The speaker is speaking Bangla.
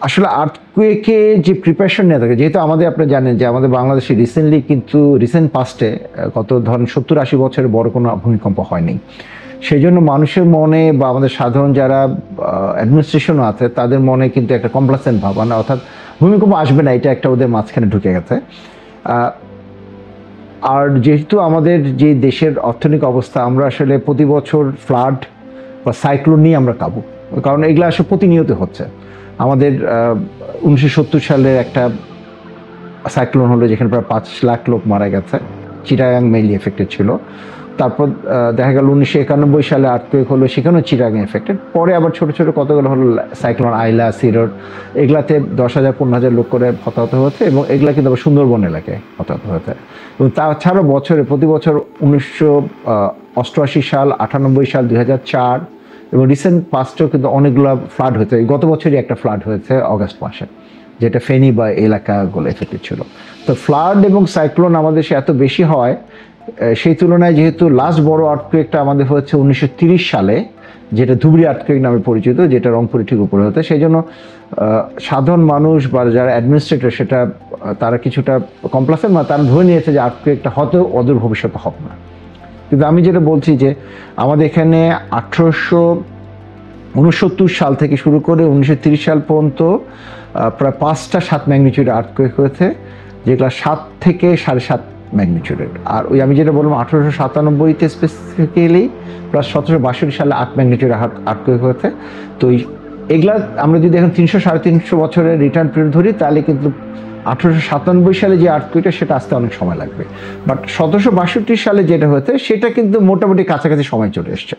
আসলে আর্থকুয়েকে যে প্রিপারেশন নেওয়া থাকে, যেহেতু আমাদের আপনি জানেন যে আমাদের বাংলাদেশে রিসেন্টলি কিন্তু রিসেন্ট পাস্টে কত ধরেন 70-80 বছরের বড় কোনো ভূমিকম্প হয়নি। সেই জন্য মানুষের মনে বা আমাদের সাধারণ যারা অ্যাডমিনিস্ট্রেশনও আছে তাদের মনে কিন্তু একটা কমপ্লাসেন্ট ভাবনা, অর্থাৎ ভূমিকম্প আসবে না, এটা একটা ওদের মাঝখানে ঢুকে গেছে। আর যেহেতু আমাদের যে দেশের অর্থনৈতিক অবস্থা, আমরা আসলে প্রতি বছর ফ্লাড বা সাইক্লোন নিয়ে আমরা কাবু, কারণ এগুলো আসলে প্রতিনিয়ত হচ্ছে। আমাদের 1970 সালে একটা সাইক্লোন হলো যেখানে প্রায় 5 লাখ লোক মারা গেছে, চিটাগাং মেইনলি এফেক্টেড ছিল। তারপর দেখা গেল 1991 সালে আর্থকুয়েক হলো, সেখানেও চিটাগাং এফেক্টেড। পরে আবার ছোট ছোট কতগুলো হলো সাইক্লোন আইলা, সিরোর, এগুলাতে 10,000-15,000 লোক করে হতাহত হয়েছে, এবং এগুলা কিন্তু আবার সুন্দরবন এলাকায় হতাহত হয়েছে। এবং তাছাড়াও প্রতি বছর 1988 সাল, 98 সাল, 2004 এবং রিসেন্ট পাস্টেও কিন্তু অনেকগুলো ফ্লাড হয়েছে। গত বছরই একটা ফ্লাড হয়েছে অগাস্ট মাসে, যেটা ফেনী বা এলাকাগুলো এফেক্টেড ছিল। তো ফ্লাড এবং সাইক্লোন আমাদের দেশে এত বেশি হয়, সেই তুলনায় যেহেতু লাস্ট বড় আর্থকুয়েকটা আমাদের হচ্ছে 1930 সালে, যেটা ধুবড়ি আর্থকুয়েক নামে পরিচিত, যেটা রংপুরে ঠিক উপরে হতো। সেই জন্য সাধারণ মানুষ বা যারা অ্যাডমিনিস্ট্রেটর সেটা তারা কিছুটা কমপ্লাসেন্ট, বা তারা ধরে নিয়েছে যে আর্থকুয়েকটা হয়তো অদূর ভবিষ্যতে হবে না। কিন্তু আমি যেটা বলছি যে আমাদের এখানে 1869 সাল থেকে শুরু করে 1930 সাল পর্যন্ত প্রায় 5টা 7 ম্যাগনিটিউড আর্থকুয়েক হয়েছে, যেগুলো 7 থেকে 7.5 ম্যাগনিটিউডের। আর ওই আমি যেটা বললাম 1897-তে স্পেসিফিক্যালি প্লাস 1762 সালে 8 ম্যাগনিটিউড আর্থকুয়েক হয়েছে। তো এগুলা আমরা যদি এখন 300-350 বছরের রিটার্ন পিরিয়ড ধরি, তাহলে কিন্তু 1897 সালে যে আর্থকুয়েকটা সেটা আসতে অনেক সময় লাগবে। বাট 1762 সালে যেটা হয়েছে সেটা কিন্তু মোটামুটি কাছাকাছি সময় চলে এসছে।